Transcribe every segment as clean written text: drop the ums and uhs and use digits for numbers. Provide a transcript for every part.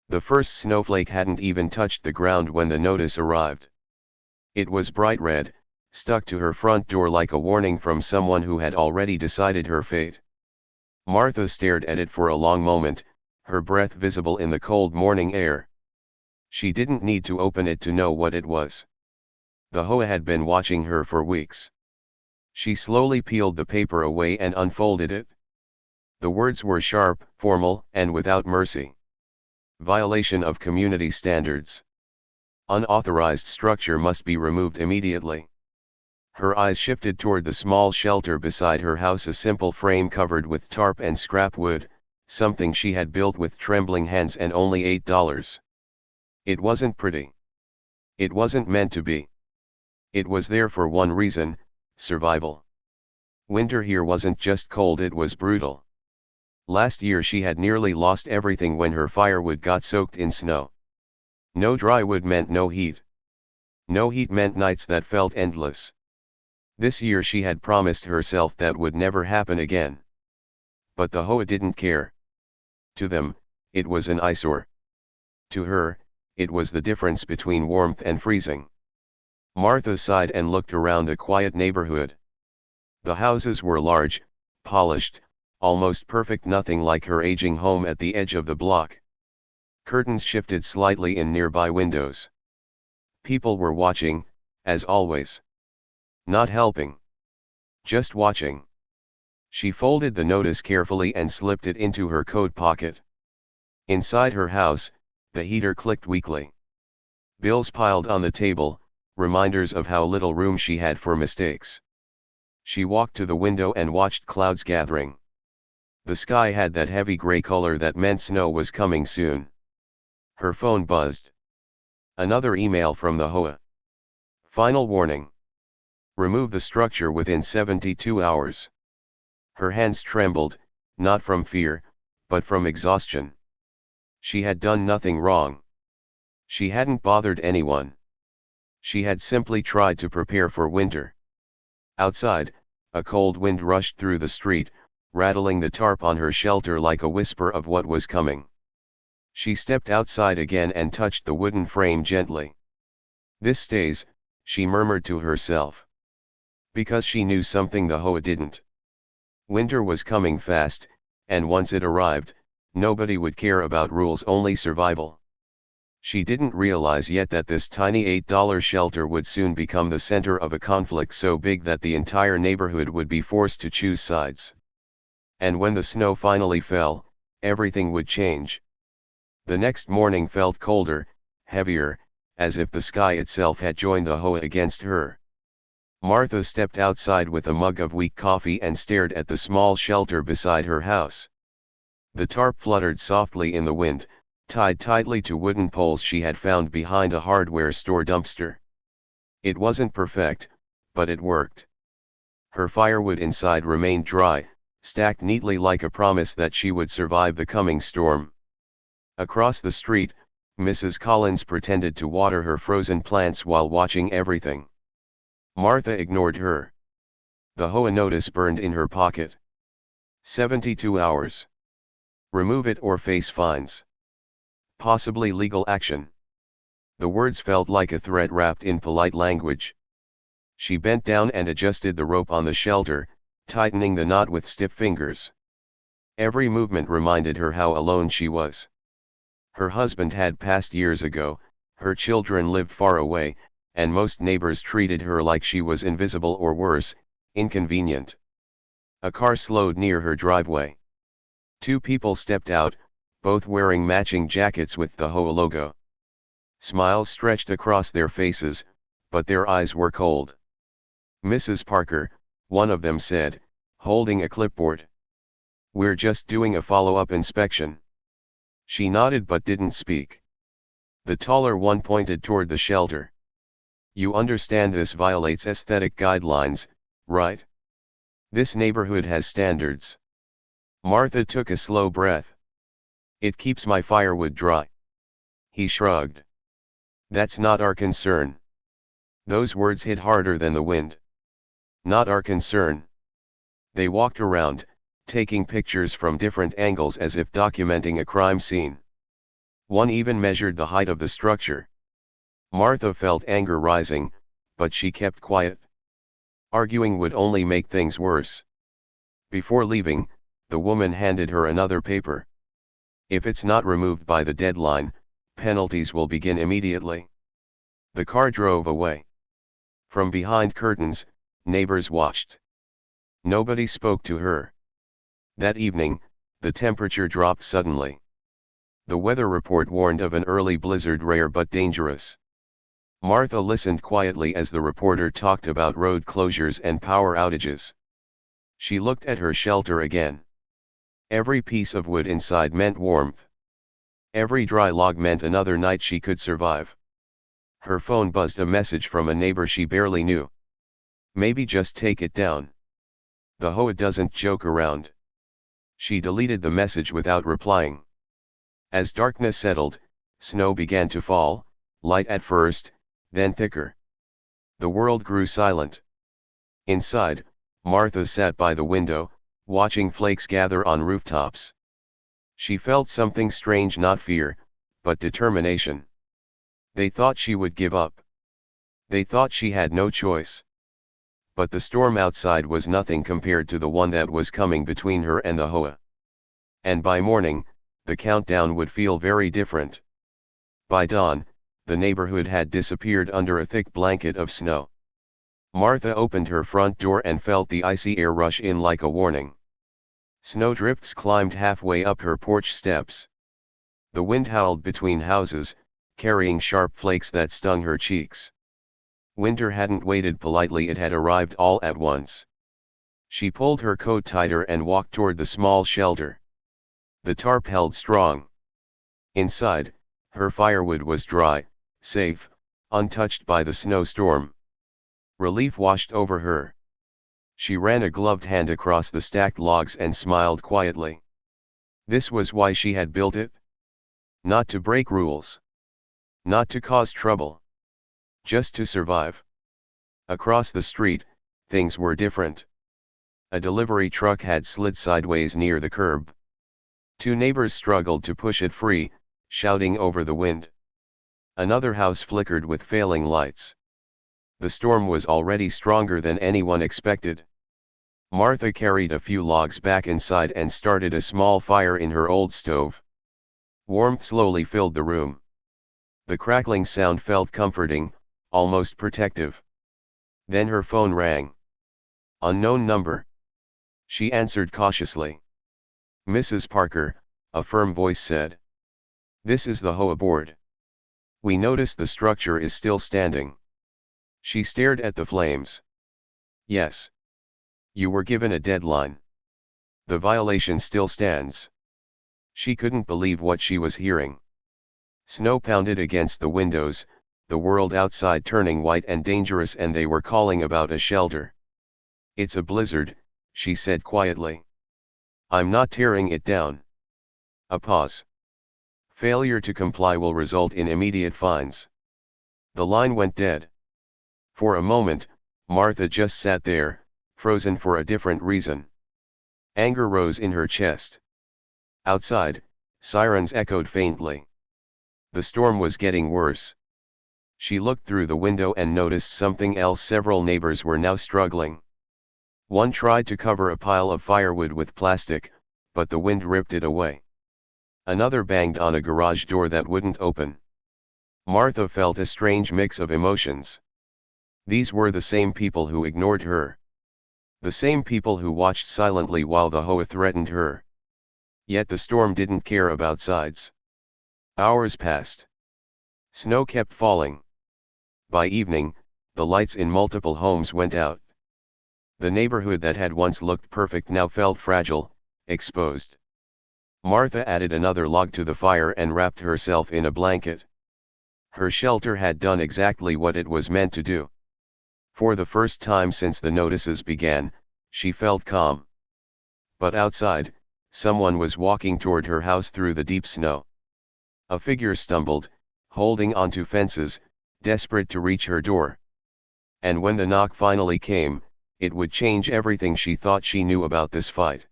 The first snowflake hadn't even touched the ground when the notice arrived. It was bright red, stuck to her front door like a warning from someone who had already decided her fate. Martha stared at it for a long moment, her breath visible in the cold morning air. She didn't need to open it to know what it was. The HOA had been watching her for weeks. She slowly peeled the paper away and unfolded it. The words were sharp, formal, and without mercy. Violation of community standards. Unauthorized structure must be removed immediately. Her eyes shifted toward the small shelter beside her house, a simple frame covered with tarp and scrap wood, something she had built with trembling hands, and only $8. It wasn't pretty. It wasn't meant to be. It was there for one reason: survival. Winter here wasn't just cold, it was brutal. Last year she had nearly lost everything when her firewood got soaked in snow. No dry wood meant no heat. No heat meant nights that felt endless. This year she had promised herself that would never happen again. But the HOA didn't care. To them, it was an eyesore. To her, it was the difference between warmth and freezing. Martha sighed and looked around the quiet neighborhood. The houses were large, polished, almost perfect, nothing like her aging home at the edge of the block. Curtains shifted slightly in nearby windows. People were watching, as always. Not helping. Just watching. She folded the notice carefully and slipped it into her coat pocket. Inside her house, the heater clicked weakly. Bills piled on the table, reminders of how little room she had for mistakes. She walked to the window and watched clouds gathering. The sky had that heavy gray color that meant snow was coming soon. Her phone buzzed. Another email from the HOA. Final warning. Remove the structure within 72 hours. Her hands trembled, not from fear, but from exhaustion. She had done nothing wrong. She hadn't bothered anyone. She had simply tried to prepare for winter. Outside, a cold wind rushed through the street, rattling the tarp on her shelter like a whisper of what was coming. She stepped outside again and touched the wooden frame gently. This stays, she murmured to herself. Because she knew something the HOA didn't. Winter was coming fast, and once it arrived, nobody would care about rules, only survival. She didn't realize yet that this tiny $8 shelter would soon become the center of a conflict so big that the entire neighborhood would be forced to choose sides. And when the snow finally fell, everything would change. The next morning felt colder, heavier, as if the sky itself had joined the HOA against her. Martha stepped outside with a mug of weak coffee and stared at the small shelter beside her house. The tarp fluttered softly in the wind, tied tightly to wooden poles she had found behind a hardware store dumpster. It wasn't perfect, but it worked. Her firewood inside remained dry, stacked neatly like a promise that she would survive the coming storm. Across the street, Mrs. Collins pretended to water her frozen plants while watching everything. Martha ignored her. The HOA notice burned in her pocket. 72 hours. Remove it or face fines. Possibly legal action. The words felt like a threat wrapped in polite language. She bent down and adjusted the rope on the shelter, tightening the knot with stiff fingers. Every movement reminded her how alone she was. Her husband had passed years ago, her children lived far away, and most neighbors treated her like she was invisible or worse, inconvenient. A car slowed near her driveway. Two people stepped out, both wearing matching jackets with the HOA logo. Smiles stretched across their faces, but their eyes were cold. Mrs. Parker, one of them said, holding a clipboard. We're just doing a follow-up inspection. She nodded but didn't speak. The taller one pointed toward the shelter. You understand this violates aesthetic guidelines, right? This neighborhood has standards. Martha took a slow breath. It keeps my firewood dry. He shrugged. That's not our concern. Those words hit harder than the wind. Not our concern. They walked around, taking pictures from different angles as if documenting a crime scene. One even measured the height of the structure. Martha felt anger rising, but she kept quiet. Arguing would only make things worse. Before leaving, the woman handed her another paper. If it's not removed by the deadline, penalties will begin immediately. The car drove away. From behind curtains, neighbors watched. Nobody spoke to her. That evening, the temperature dropped suddenly. The weather report warned of an early blizzard, rare but dangerous. Martha listened quietly as the reporter talked about road closures and power outages. She looked at her shelter again. Every piece of wood inside meant warmth. Every dry log meant another night she could survive. Her phone buzzed a message from a neighbor she barely knew. Maybe just take it down. The HOA doesn't joke around. She deleted the message without replying. As darkness settled, snow began to fall, light at first, then thicker. The world grew silent. Inside, Martha sat by the window, watching flakes gather on rooftops. She felt something strange, not fear, but determination. They thought she would give up. They thought she had no choice. But the storm outside was nothing compared to the one that was coming between her and the HOA. And by morning, the countdown would feel very different. By dawn, the neighborhood had disappeared under a thick blanket of snow. Martha opened her front door and felt the icy air rush in like a warning. Snowdrifts climbed halfway up her porch steps. The wind howled between houses, carrying sharp flakes that stung her cheeks. Winter hadn't waited politely, it had arrived all at once. She pulled her coat tighter and walked toward the small shelter. The tarp held strong. Inside, her firewood was dry, safe, untouched by the snowstorm. Relief washed over her. She ran a gloved hand across the stacked logs and smiled quietly. This was why she had built it. Not to break rules. Not to cause trouble. Just to survive. Across the street, things were different. A delivery truck had slid sideways near the curb. Two neighbors struggled to push it free, shouting over the wind. Another house flickered with failing lights. The storm was already stronger than anyone expected. Martha carried a few logs back inside and started a small fire in her old stove. Warmth slowly filled the room. The crackling sound felt comforting, almost protective. Then her phone rang. Unknown number. She answered cautiously. Mrs. Parker, a firm voice said. This is the HOA board. We notice the structure is still standing. She stared at the flames. Yes. You were given a deadline. The violation still stands. She couldn't believe what she was hearing. Snow pounded against the windows, the world outside turning white and dangerous, and they were calling about a shelter. It's a blizzard, she said quietly. I'm not tearing it down. A pause. Failure to comply will result in immediate fines. The line went dead. For a moment, Martha just sat there, frozen for a different reason. Anger rose in her chest. Outside, sirens echoed faintly. The storm was getting worse. She looked through the window and noticed something else. Several neighbors were now struggling. One tried to cover a pile of firewood with plastic, but the wind ripped it away. Another banged on a garage door that wouldn't open. Martha felt a strange mix of emotions. These were the same people who ignored her. The same people who watched silently while the HOA threatened her. Yet the storm didn't care about sides. Hours passed. Snow kept falling. By evening, the lights in multiple homes went out. The neighborhood that had once looked perfect now felt fragile, exposed. Martha added another log to the fire and wrapped herself in a blanket. Her shelter had done exactly what it was meant to do. For the first time since the notices began, she felt calm. But outside, someone was walking toward her house through the deep snow. A figure stumbled, holding onto fences, desperate to reach her door. And when the knock finally came, it would change everything she thought she knew about this fight.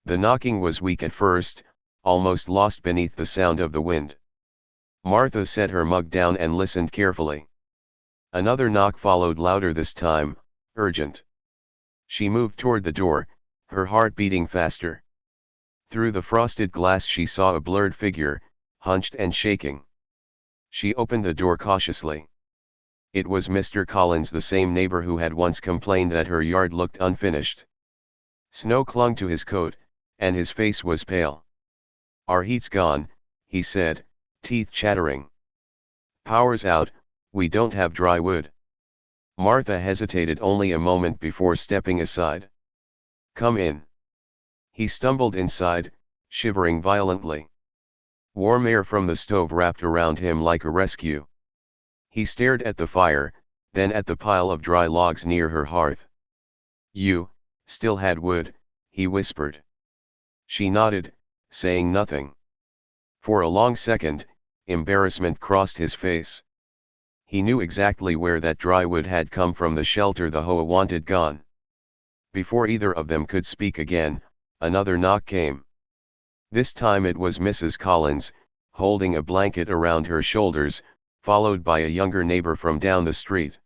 The knocking was weak at first, almost lost beneath the sound of the wind. Martha set her mug down and listened carefully. Another knock followed, louder this time, urgent. She moved toward the door, her heart beating faster. Through the frosted glass she saw a blurred figure, hunched and shaking. She opened the door cautiously. It was Mr. Collins, the same neighbor who had once complained that her yard looked unfinished. Snow clung to his coat, and his face was pale. "Our heat's gone," he said, teeth chattering. "Power's out, we don't have dry wood." Martha hesitated only a moment before stepping aside. "Come in." He stumbled inside, shivering violently. Warm air from the stove wrapped around him like a rescue. He stared at the fire, then at the pile of dry logs near her hearth. "You still had wood," he whispered. She nodded, saying nothing. For a long second, embarrassment crossed his face. He knew exactly where that dry wood had come from, the shelter the HOA wanted gone. Before either of them could speak again, another knock came. This time it was Mrs. Collins, holding a blanket around her shoulders, followed by a younger neighbor from down the street.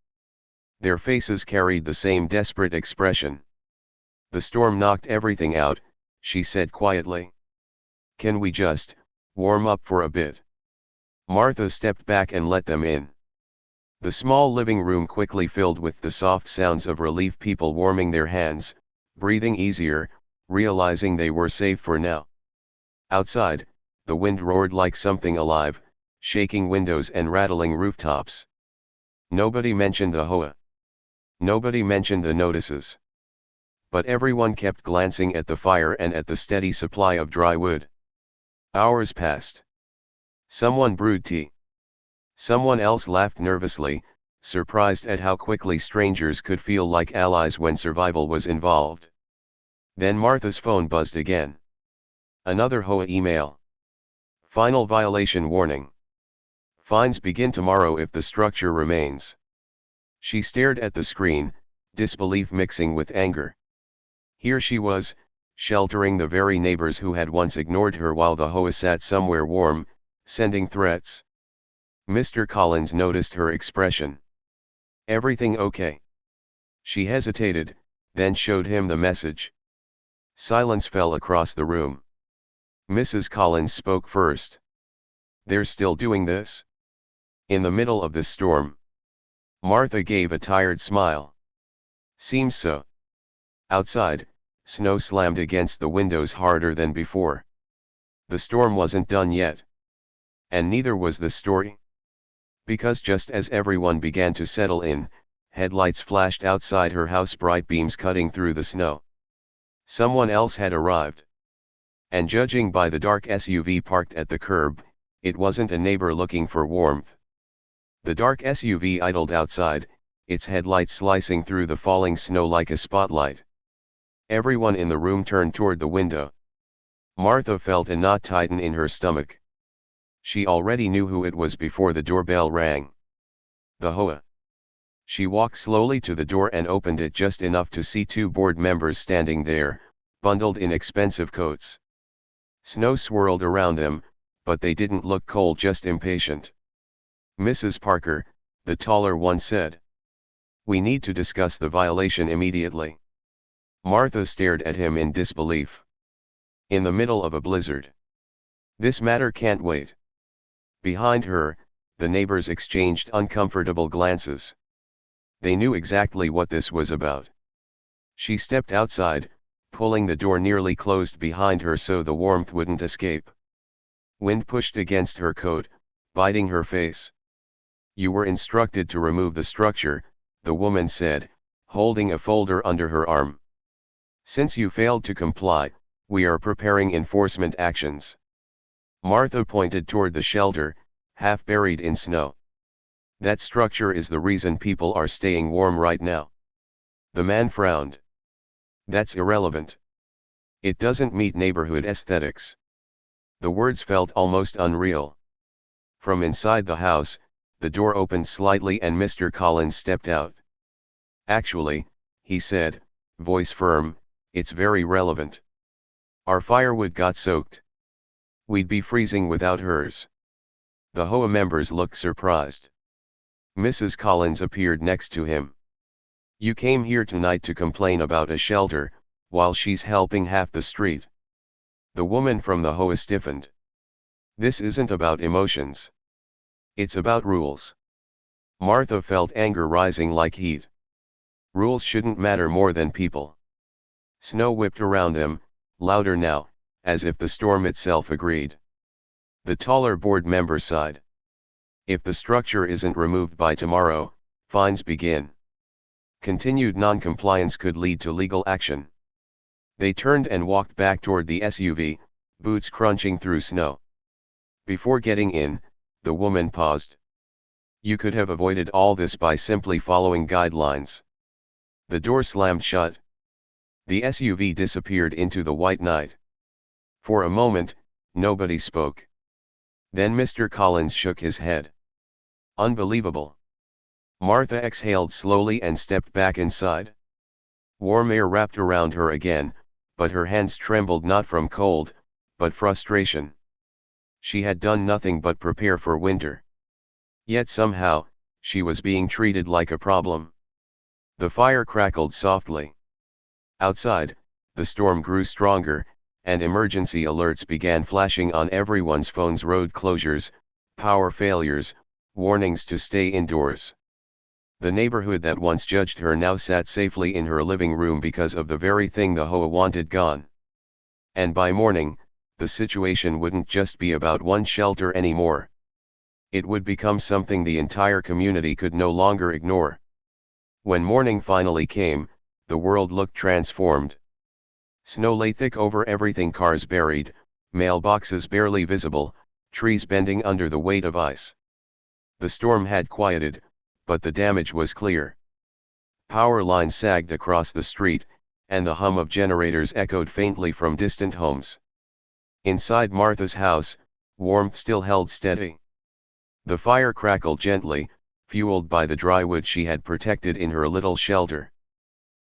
Their faces carried the same desperate expression. "The storm knocked everything out," she said quietly. "Can we just warm up for a bit?" Martha stepped back and let them in. The small living room quickly filled with the soft sounds of relief, people warming their hands, breathing easier, realizing they were safe for now. Outside, the wind roared like something alive, shaking windows and rattling rooftops. Nobody mentioned the HOA. Nobody mentioned the notices. But everyone kept glancing at the fire and at the steady supply of dry wood. Hours passed. Someone brewed tea. Someone else laughed nervously, surprised at how quickly strangers could feel like allies when survival was involved. Then Martha's phone buzzed again. Another HOA email. "Final violation warning. Fines begin tomorrow if the structure remains." She stared at the screen, disbelief mixing with anger. Here she was, sheltering the very neighbors who had once ignored her while the HOA sat somewhere warm, sending threats. Mr. Collins noticed her expression. "Everything okay?" She hesitated, then showed him the message. Silence fell across the room. Mrs. Collins spoke first. "They're still doing this? In the middle of this storm?" Martha gave a tired smile. "Seems so." Outside, snow slammed against the windows harder than before. The storm wasn't done yet. And neither was the story. Because just as everyone began to settle in, headlights flashed outside her house, bright beams cutting through the snow. Someone else had arrived. And judging by the dark SUV parked at the curb, it wasn't a neighbor looking for warmth. The dark SUV idled outside, its headlights slicing through the falling snow like a spotlight. Everyone in the room turned toward the window. Martha felt a knot tighten in her stomach. She already knew who it was before the doorbell rang. The HOA. She walked slowly to the door and opened it just enough to see two board members standing there, bundled in expensive coats. Snow swirled around them, but they didn't look cold, just impatient. "Mrs. Parker," the taller one said. "We need to discuss the violation immediately." Martha stared at him in disbelief. "In the middle of a blizzard? This matter can't wait." Behind her, the neighbors exchanged uncomfortable glances. They knew exactly what this was about. She stepped outside, pulling the door nearly closed behind her so the warmth wouldn't escape. Wind pushed against her coat, biting her face. "You were instructed to remove the structure," the woman said, holding a folder under her arm. "Since you failed to comply, we are preparing enforcement actions." Martha pointed toward the shelter, half buried in snow. "That structure is the reason people are staying warm right now." The man frowned. "That's irrelevant. It doesn't meet neighborhood aesthetics." The words felt almost unreal. From inside the house, the door opened slightly and Mr. Collins stepped out. "Actually," he said, voice firm, "it's very relevant. Our firewood got soaked. We'd be freezing without hers." The HOA members looked surprised. Mrs. Collins appeared next to him. "You came here tonight to complain about a shelter, while she's helping half the street." The woman from the HOA stiffened. "This isn't about emotions. It's about rules." Martha felt anger rising like heat. Rules shouldn't matter more than people. Snow whipped around them, louder now, as if the storm itself agreed. The taller board member sighed. "If the structure isn't removed by tomorrow, fines begin. Continued non-compliance could lead to legal action." They turned and walked back toward the SUV, boots crunching through snow. Before getting in, the woman paused. "You could have avoided all this by simply following guidelines." The door slammed shut. The SUV disappeared into the white night. For a moment, nobody spoke. Then Mr. Collins shook his head. "Unbelievable." Martha exhaled slowly and stepped back inside. Warm air wrapped around her again, but her hands trembled not from cold, but frustration. She had done nothing but prepare for winter. Yet somehow, she was being treated like a problem. The fire crackled softly. Outside, the storm grew stronger, and emergency alerts began flashing on everyone's phones: road closures, power failures, warnings to stay indoors. The neighborhood that once judged her now sat safely in her living room because of the very thing the HOA wanted gone. And by morning, the situation wouldn't just be about one shelter anymore. It would become something the entire community could no longer ignore. When morning finally came, the world looked transformed. Snow lay thick over everything: cars buried, mailboxes barely visible, trees bending under the weight of ice. The storm had quieted, but the damage was clear. Power lines sagged across the street, and the hum of generators echoed faintly from distant homes. Inside Martha's house, warmth still held steady. The fire crackled gently, fueled by the dry wood she had protected in her little shelter.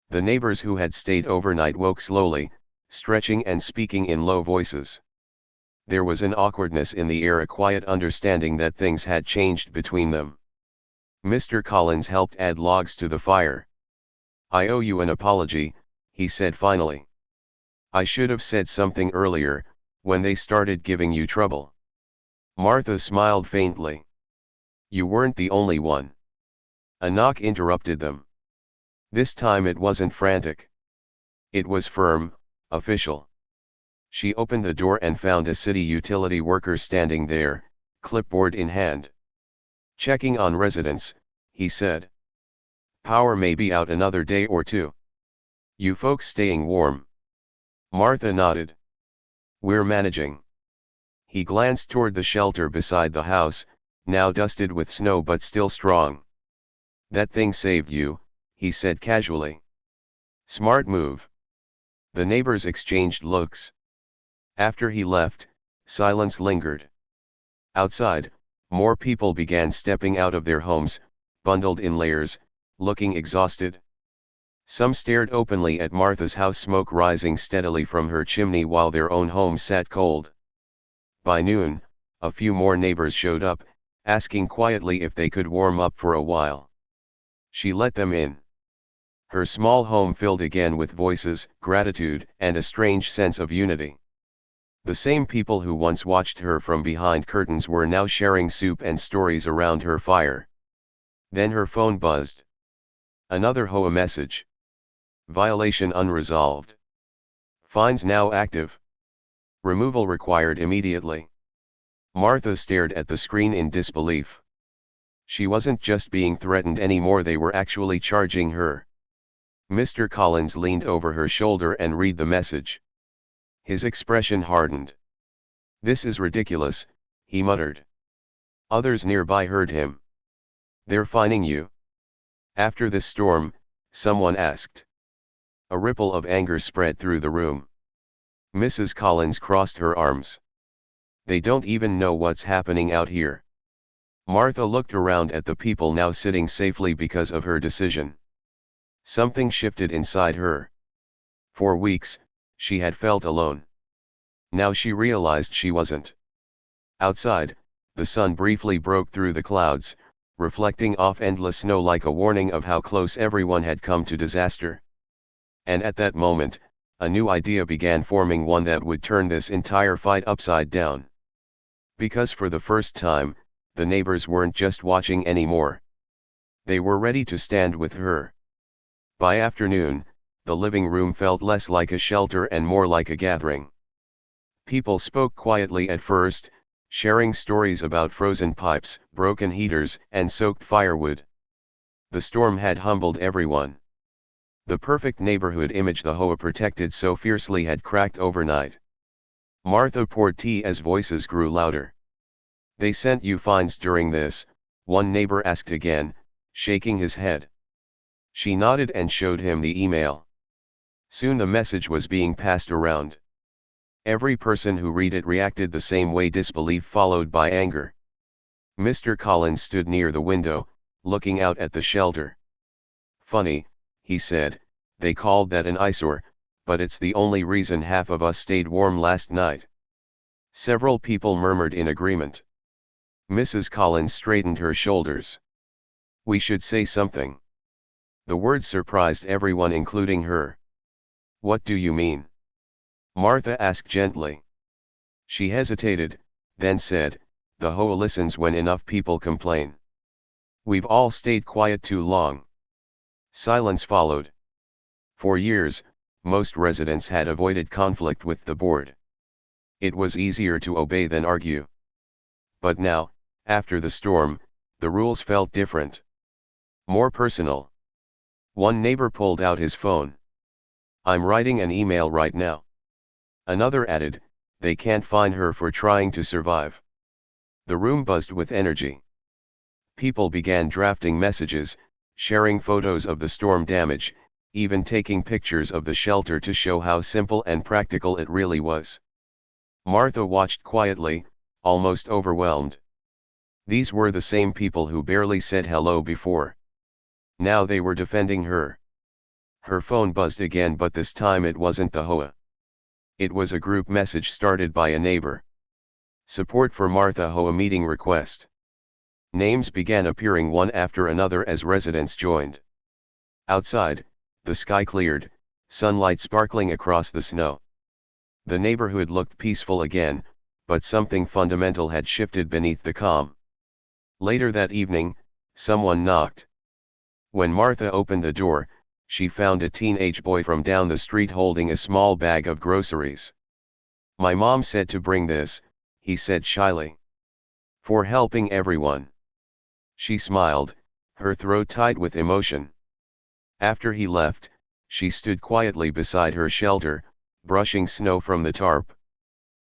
The neighbors who had stayed overnight woke slowly, stretching and speaking in low voices. There was an awkwardness in the air, a quiet understanding that things had changed between them. Mr. Collins helped add logs to the fire. "I owe you an apology," he said finally. "I should have said something earlier, when they started giving you trouble." Martha smiled faintly. "You weren't the only one." A knock interrupted them. This time it wasn't frantic. It was firm, official. She opened the door and found a city utility worker standing there, clipboard in hand. "Checking on residents," he said. "Power may be out another day or two. You folks staying warm?" Martha nodded. "We're managing." He glanced toward the shelter beside the house, now dusted with snow but still strong. "That thing saved you," he said casually. "Smart move." The neighbors exchanged looks. After he left, silence lingered. Outside, more people began stepping out of their homes, bundled in layers, looking exhausted. Some stared openly at Martha's house, smoke rising steadily from her chimney while their own homes sat cold. By noon, a few more neighbors showed up, asking quietly if they could warm up for a while. She let them in. Her small home filled again with voices, gratitude, and a strange sense of unity. The same people who once watched her from behind curtains were now sharing soup and stories around her fire. Then her phone buzzed. Another HOA message. "Violation unresolved. Fines now active. Removal required immediately." Martha stared at the screen in disbelief. She wasn't just being threatened anymore, they were actually charging her. Mr. Collins leaned over her shoulder and read the message. His expression hardened. "This is ridiculous," he muttered. Others nearby heard him. "They're fining you?" "After this storm?" someone asked. A ripple of anger spread through the room. Mrs. Collins crossed her arms. "They don't even know what's happening out here." Martha looked around at the people now sitting safely because of her decision. Something shifted inside her. For weeks, she had felt alone. Now she realized she wasn't. Outside, the sun briefly broke through the clouds, reflecting off endless snow like a warning of how close everyone had come to disaster. And at that moment, a new idea began forming, one that would turn this entire fight upside down. Because for the first time, the neighbors weren't just watching anymore. They were ready to stand with her. By afternoon, the living room felt less like a shelter and more like a gathering. People spoke quietly at first, sharing stories about frozen pipes, broken heaters, and soaked firewood. The storm had humbled everyone. The perfect neighborhood image the HOA protected so fiercely had cracked overnight. Martha poured tea as voices grew louder. "They sent you fines during this?" one neighbor asked again, shaking his head. She nodded and showed him the email. Soon the message was being passed around. Every person who read it reacted the same way, disbelief followed by anger. Mr. Collins stood near the window, looking out at the shelter. "Funny," he said, "they called that an eyesore, but it's the only reason half of us stayed warm last night." Several people murmured in agreement. Mrs. Collins straightened her shoulders. "We should say something." The word surprised everyone, including her. "What do you mean?" Martha asked gently. She hesitated, then said, "The HOA listens when enough people complain. We've all stayed quiet too long." Silence followed. For years, most residents had avoided conflict with the board. It was easier to obey than argue. But now, after the storm, the rules felt different. More personal. One neighbor pulled out his phone. "I'm writing an email right now." Another added, "They can't fine her for trying to survive." The room buzzed with energy. People began drafting messages, sharing photos of the storm damage, even taking pictures of the shelter to show how simple and practical it really was. Martha watched quietly, almost overwhelmed. These were the same people who barely said hello before. Now they were defending her. Her phone buzzed again, but this time it wasn't the HOA. It was a group message started by a neighbor. "Support for Martha HOA meeting request." Names began appearing one after another as residents joined. Outside, the sky cleared, sunlight sparkling across the snow. The neighborhood looked peaceful again, but something fundamental had shifted beneath the calm. Later that evening, someone knocked. When Martha opened the door, she found a teenage boy from down the street holding a small bag of groceries. "My mom said to bring this," he said shyly. "For helping everyone." She smiled, her throat tight with emotion. After he left, she stood quietly beside her shelter, brushing snow from the tarp.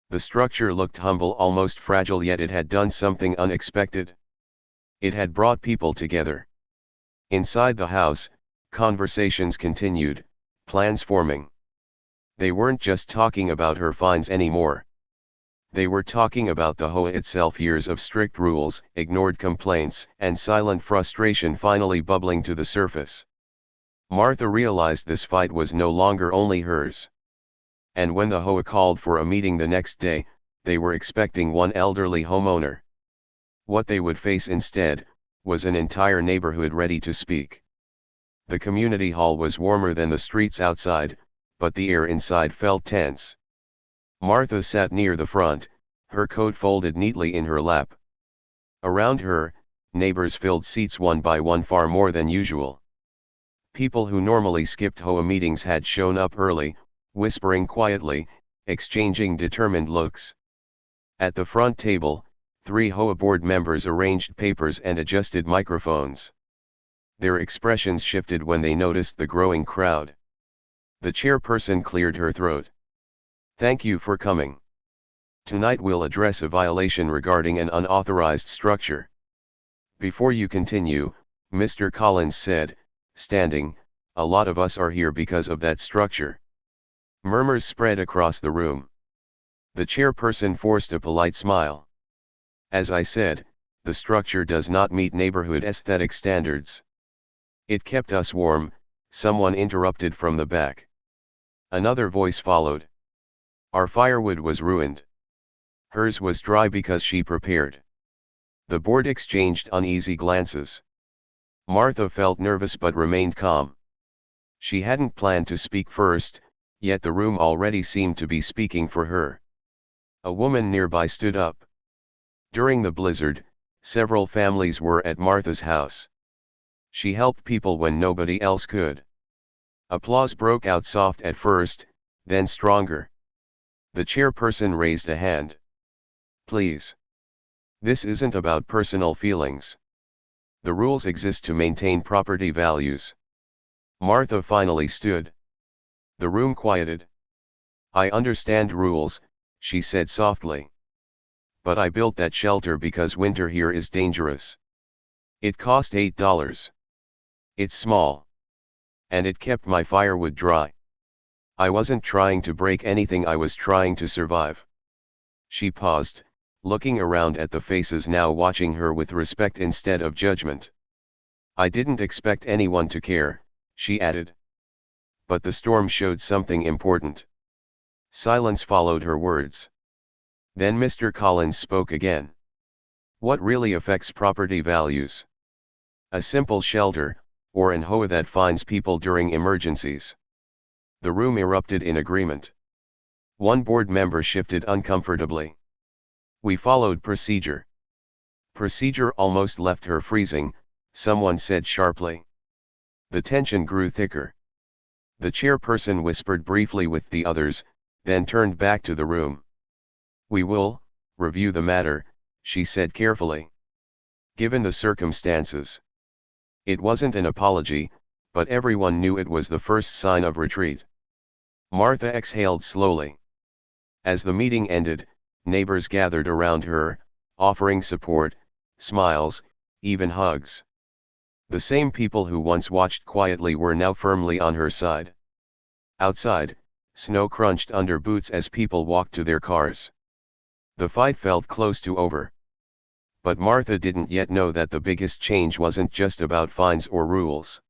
The structure looked humble, almost fragile, yet it had done something unexpected. It had brought people together. Inside the house, conversations continued, plans forming. They weren't just talking about her fines anymore. They were talking about the HOA itself, years of strict rules, ignored complaints, and silent frustration finally bubbling to the surface. Martha realized this fight was no longer only hers. And when the HOA called for a meeting the next day, they were expecting one elderly homeowner. What they would face instead was an entire neighborhood ready to speak. The community hall was warmer than the streets outside, but the air inside felt tense. Martha sat near the front, her coat folded neatly in her lap. Around her, neighbors filled seats one by one, far more than usual. People who normally skipped HOA meetings had shown up early, whispering quietly, exchanging determined looks. At the front table, 3 HOA board members arranged papers and adjusted microphones. Their expressions shifted when they noticed the growing crowd. The chairperson cleared her throat. "Thank you for coming. Tonight we'll address a violation regarding an unauthorized structure." "Before you continue," Mr. Collins said, standing, "a lot of us are here because of that structure." Murmurs spread across the room. The chairperson forced a polite smile. "As I said, the structure does not meet neighborhood aesthetic standards." "It kept us warm," someone interrupted from the back. Another voice followed. "Our firewood was ruined." Hers was dry because she prepared. The board exchanged uneasy glances. Martha felt nervous but remained calm. She hadn't planned to speak first, yet the room already seemed to be speaking for her. A woman nearby stood up. During the blizzard, several families were at Martha's house. She helped people when nobody else could. Applause broke out, soft at first, then stronger. The chairperson raised a hand. Please. This isn't about personal feelings. The rules exist to maintain property values. Martha finally stood. The room quieted. I understand rules, she said softly. But I built that shelter because winter here is dangerous. It cost $8. It's small. And it kept my firewood dry. I wasn't trying to break anything, I was trying to survive. She paused, looking around at the faces now watching her with respect instead of judgment. I didn't expect anyone to care, she added. But the storm showed something important. Silence followed her words. Then Mr. Collins spoke again. What really affects property values? A simple shelter, or an HOA that finds people during emergencies? The room erupted in agreement. One board member shifted uncomfortably. We followed procedure. Procedure almost left her freezing, someone said sharply. The tension grew thicker. The chairperson whispered briefly with the others, then turned back to the room. We will review the matter, she said carefully. Given the circumstances. It wasn't an apology, but everyone knew it was the first sign of retreat. Martha exhaled slowly. As the meeting ended, neighbors gathered around her, offering support, smiles, even hugs. The same people who once watched quietly were now firmly on her side. Outside, snow crunched under boots as people walked to their cars. The fight felt close to over. But Martha didn't yet know that the biggest change wasn't just about fines or rules.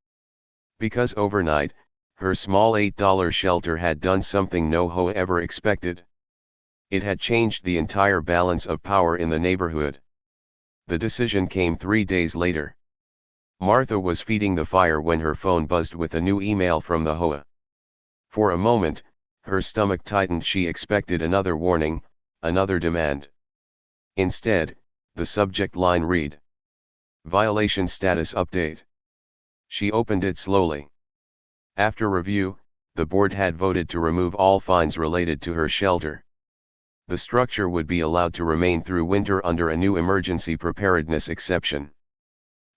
Because overnight, her small $8 shelter had done something no HOA ever expected. It had changed the entire balance of power in the neighborhood. The decision came 3 days later. Martha was feeding the fire when her phone buzzed with a new email from the HOA. For a moment, her stomach tightened. She expected another warning, another demand. Instead, the subject line read, Violation Status Update. She opened it slowly. After review, the board had voted to remove all fines related to her shelter. The structure would be allowed to remain through winter under a new emergency preparedness exception.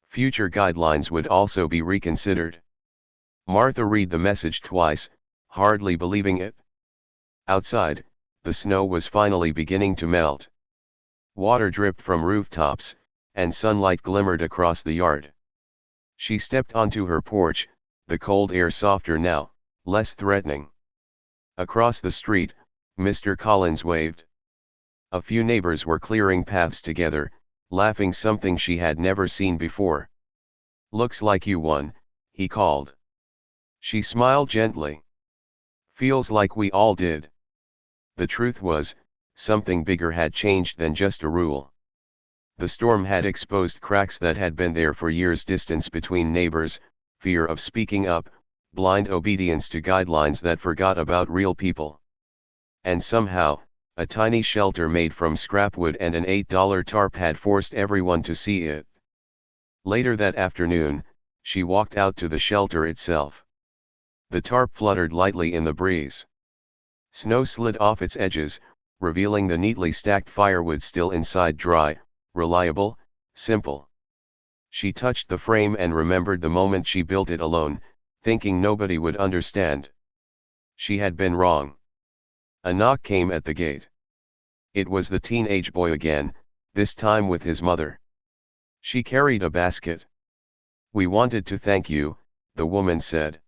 Future guidelines would also be reconsidered. Martha read the message twice, hardly believing it. Outside, the snow was finally beginning to melt. Water dripped from rooftops, and sunlight glimmered across the yard. She stepped onto her porch, the cold air softer now, less threatening. Across the street, Mr. Collins waved. A few neighbors were clearing paths together, laughing, something she had never seen before. Looks like you won, he called. She smiled gently. Feels like we all did. The truth was, something bigger had changed than just a rule. The storm had exposed cracks that had been there for years: distance between neighbors, fear of speaking up, blind obedience to guidelines that forgot about real people. And somehow, a tiny shelter made from scrap wood and an $8 tarp had forced everyone to see it. Later that afternoon, she walked out to the shelter itself. The tarp fluttered lightly in the breeze. Snow slid off its edges, revealing the neatly stacked firewood still inside, dry, reliable, simple. She touched the frame and remembered the moment she built it alone, thinking nobody would understand. She had been wrong. A knock came at the gate. It was the teenage boy again, this time with his mother. She carried a basket. We wanted to thank you, the woman said.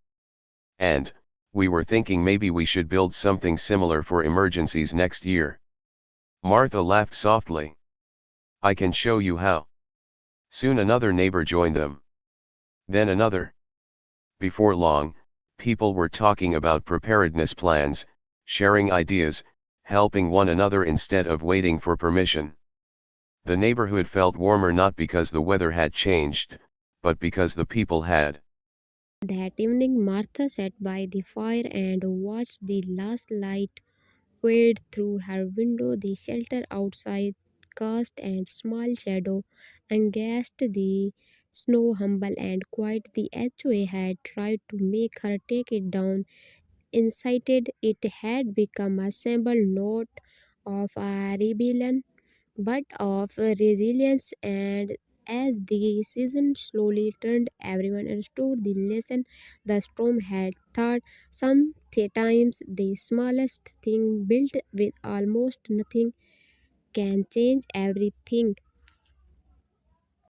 And, we were thinking maybe we should build something similar for emergencies next year. Martha laughed softly. I can show you how. Soon another neighbor joined them. Then another. Before long, people were talking about preparedness plans, sharing ideas, helping one another instead of waiting for permission. The neighborhood felt warmer not because the weather had changed, but because the people had. That evening, Martha sat by the fire and watched the last light fade through her window. The shelter outside cast a small shadow against the snow, humble and quiet. The HOA had tried to make her take it down. Incited, it had become a symbol not of a rebellion but of resilience. And as the season slowly turned, everyone understood the lesson the storm had taught. Sometimes the smallest thing built with almost nothing can change everything.